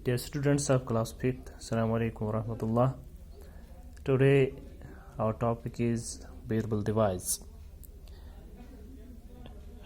Dear students of class 5th, Assalamu alaikum warahmatullah. Today our topic is variable device.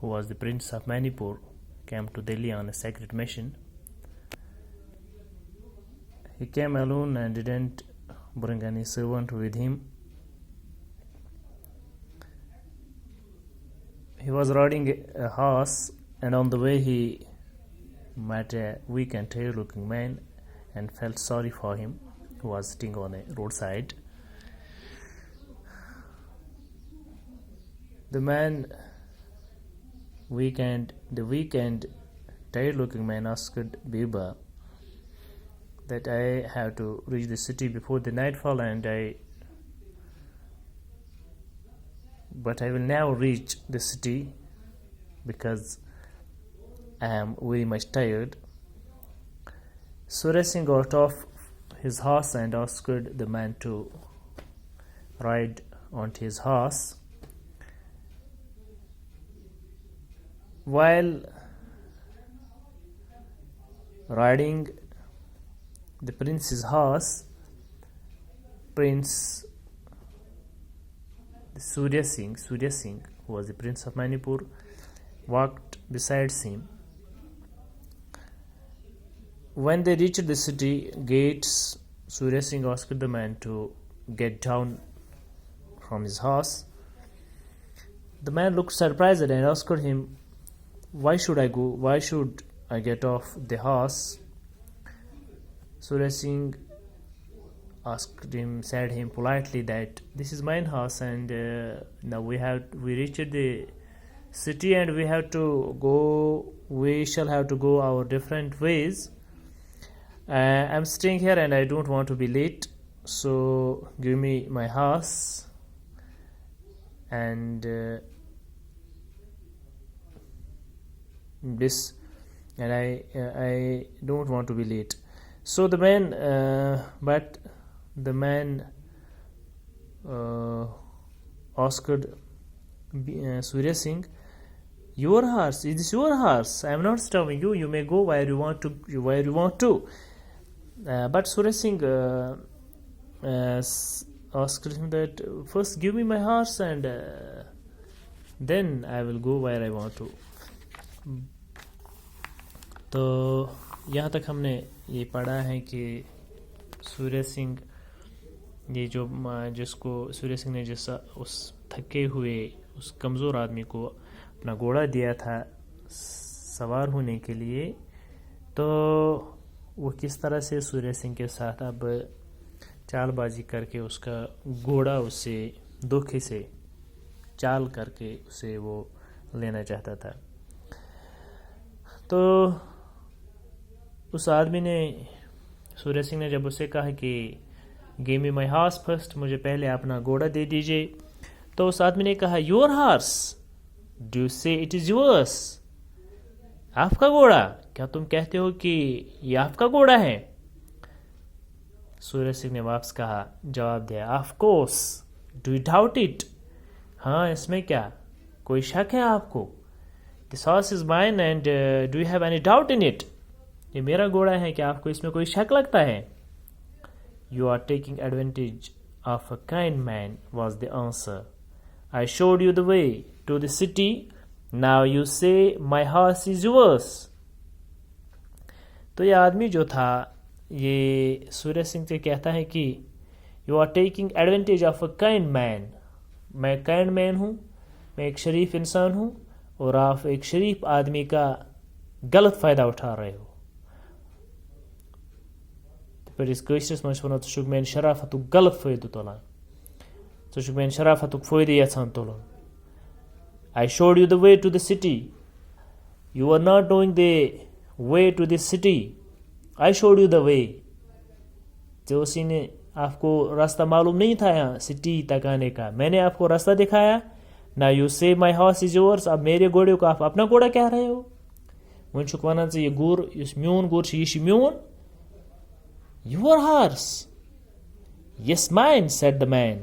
who was the prince of Manipur, came to Delhi on a sacred mission. He came alone and didn't bring any servant with him. He was riding a horse, and on the way he met a weak and tired looking man and felt sorry for him, who was sitting on a roadside. The weak and tired looking man asked Birbal that I have to reach the city before the nightfall, but I will now reach the city because I am very much tired. Surya Singh got off his horse and asked the man to ride onto his horse. While riding the prince's horse, Prince Surya Singh, who was the prince of Manipur, walked beside him. When they reached the city gates, Surya Singh asked the man to get down from his horse. The man looked surprised and asked him, "Why should I go? Why should I get off the horse?" Surya Singh said him politely that this is my horse, and now we reached the city and we shall have to go our different ways. I'm staying here and I don't want to be late, so give me my horse and I don't want to be late. So the man asked Surya Singh, "Your horse? Is this your horse? I am not stopping you. You may go where you want to." But Surya Singh asked him that first give me my horse and then I will go where I want to. تو یہاں تک ہم نے یہ پڑھا ہے کہ سوریا سنگھ سوریا سنگھ نے اس تھکے ہوئے اس کمزور آدمی کو اپنا گھوڑا دیا تھا سوار ہونے کے لیے، تو وہ کس طرح سے سوریا سنگھ کے ساتھ اب چال بازی کر کے اس کا گھوڑا اسے دھوکے سے چال کر کے اسے وہ لینا چاہتا تھا. تو اس آدمی نے سوریا سنگھ نے جب اسے کہا کہ گیو می مائی ہارس فرسٹ، مجھے پہلے اپنا گھوڑا دے دیجئے، تو اس آدمی نے کہا یور ہارس، ڈو یو سے اٹ از یورس، آپ کا گھوڑا، کیا تم کہتے ہو کہ یہ آپ کا گھوڑا ہے؟ سوریا سنگھ نے واپس جواب دیا of course, do you doubt it, ہاں اس میں کیا کوئی شک ہے آپ کو؟ This horse is mine and do you have any doubt in it, یہ میرا گھوڑا ہے، کیا آپ کو اس میں کوئی شک لگتا ہے؟ You are taking advantage of a kind man was the answer. I showed you the way to the city, now you say my horse is yours. تو یہ آدمی جو تھا یہ سوریا سنگھ سے کہتا ہے کہ you are taking advantage of a kind man, میں کائنڈ مین ہوں، میں ایک شریف انسان ہوں، اور آپ ایک شریف آدمی کا غلط فائدہ اٹھا رہے ہو. پھر کٲشرِس منٛز چھِ وَنان ژٕ چھُکھ میٛانہِ شرافتُک غلط فٲیدٕ تُلان، ژٕ چھُکھ میٛانہِ شرافتُک فٲیدٕ یژھان تُلُن. I showed you the way to the city. You are not knowing the way to the city. I showed you the way. جو اسی نے آپ کو راستہ معلوم نہیں تھا یہاں سٹی تک آنے کا، میں نے آپ کو راستہ دکھایا. Now you say my horse is yours. اب میرے گھوڑے کو آپ اپنا گھوڑا کہہ رہے ہو. وۄنۍ چھُکھ وَنان ژٕ یہِ گُر یُس میون گُر چھُ یہِ چھُ میون. Your horse. Yes, mine, said the man.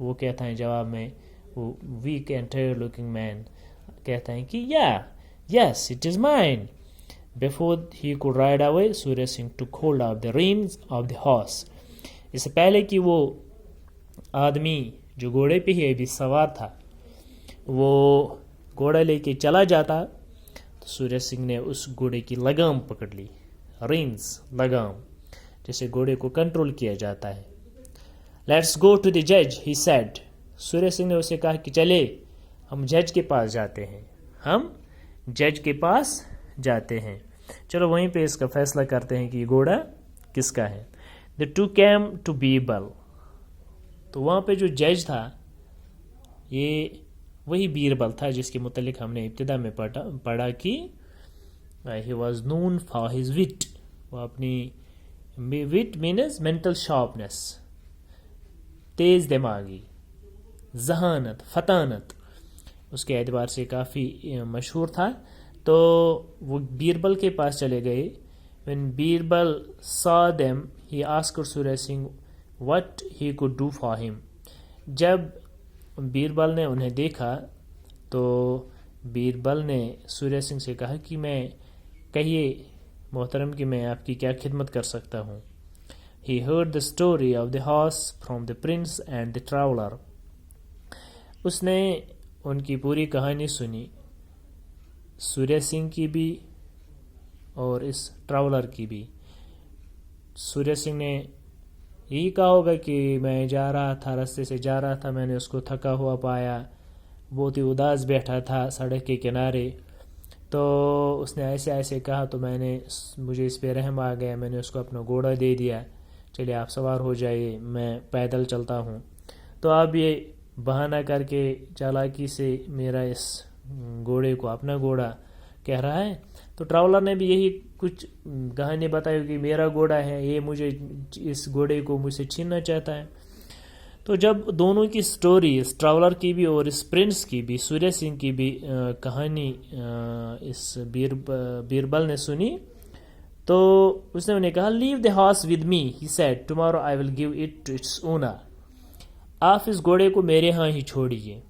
وہ کہتا ہے جواب میں, وہ weak and tired looking man کہتا ہے کہ yes, it is mine. Before he could ride away, Surya Singh took hold of the reins of the horse. اس سے پہلے کہ وہ آدمی جو گھوڑے پہ ہی ابھی سوار تھا وہ گھوڑا لے کے چلا جاتا, تو سوریہ سنگھ نے اس گھوڑے کی لگام پکڑ لی. رینز, لگام, جیسے گھوڑے کو کنٹرول کیا جاتا ہے. لیٹس گو ٹو دی جج, ہی سیڈ. سوریہ سنگھ نے اسے کہا کہ چلے ہم جج کے پاس جاتے ہیں, ہم جج کے پاس جاتے ہیں. چلو وہیں پہ اس کا فیصلہ کرتے ہیں کہ یہ گھوڑا کس کا ہے. The two came to Birbal. تو وہاں پہ جو جج تھا یہ وہی بیربل تھا جس کے متعلق ہم نے ابتدا میں پڑھا کہ he was known for his wit. وہ اپنی wit means mental sharpness, تیز دماغی, ذہانت, فطانت, اس کے اعتبار سے کافی مشہور تھا. تو وہ بیربل کے پاس چلے گئے. When Birbal saw them, he asked Surya Singh what he could do for him. جب بیربل نے انہیں دیکھا تو بیربل نے سوریہ سنگھ سے کہا کہ میں, کہیے محترم کہ میں آپ کی کیا خدمت کر سکتا ہوں. He heard the story of the horse from the prince and the traveler. اس نے ان کی پوری کہانی سنی, سوریہ سنگھ کی بھی اور اس ٹراولر کی بھی. سوریہ سنگھ نے یہی کہا ہوگا کہ میں جا رہا تھا, راستے سے جا رہا تھا, میں نے اس کو تھکا ہوا پایا, بہت ہی اداس بیٹھا تھا سڑک کے کنارے, تو اس نے ایسے ایسے کہا تو مجھے اس پہ رحم آ گیا, میں نے اس کو اپنا گھوڑا دے دیا, چلیے آپ سوار ہو جائیے, میں پیدل چلتا ہوں. تو آپ یہ بہانہ کر کے چالاکی سے میرا اس گھوڑے کو اپنا گھوڑا کہہ رہا ہے. تو ٹراولر نے بھی یہی کچھ کہانی بتائی کہ میرا گھوڑا ہے, یہ مجھے اس گھوڑے کو مجھ سے چھیننا چاہتا ہے. تو جب دونوں کی سٹوری, اس ٹراولر کی بھی اور اس پرنس کی بھی, سوریہ سنگھ کی بھی کہانی اس بیربل نے سنی تو اس نے انہیں کہا leave the horse with me, he said tomorrow I will give it to its owner. آپ اس گھوڑے کو میرے ہاں ہی چھوڑیے,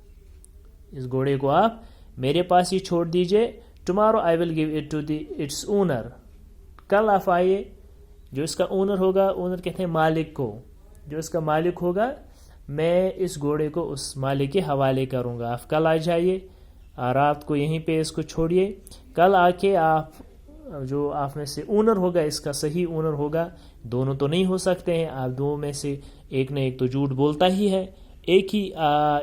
اس گھوڑے کو آپ میرے پاس ہی چھوڑ دیجئے. Tomorrow I will give it to its owner, کل آپ آئیے, جو اس کا اونر ہوگا, اونر کہتے ہیں مالک کو, جو اس کا مالک ہوگا میں اس گھوڑے کو اس مالک کے حوالے کروں گا. آپ کل آ جائیے, رات کو یہیں پہ اس کو چھوڑیے, کل آ کے آپ جو آپ میں سے اونر ہوگا, اس کا صحیح اونر ہوگا, دونوں تو نہیں ہو سکتے ہیں, آپ دو میں سے ایک نہ ایک تو جھوٹ بولتا ہی ہے, ایک ہی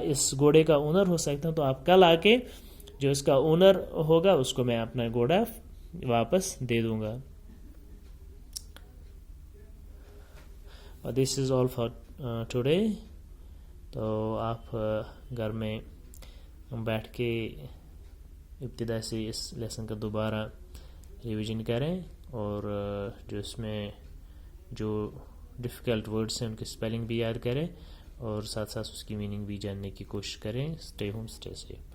اس گھوڑے کا اونر ہو سکتا ہے. تو آپ کل آ کے جو اس کا اونر ہوگا اس کو میں اپنا گھوڑا واپس دے دوں گا. دس از آل فار ٹوڈے. تو آپ گھر میں بیٹھ کے ابتدا سے اس لیسن کا دوبارہ ریویژن کریں, اور جو اس میں جو ڈیفیکلٹ ورڈس ہیں ان کی اسپیلنگ بھی یاد کریں, اور ساتھ ساتھ اس کی میننگ بھی جاننے کی کوشش کریں. Stay home, stay safe.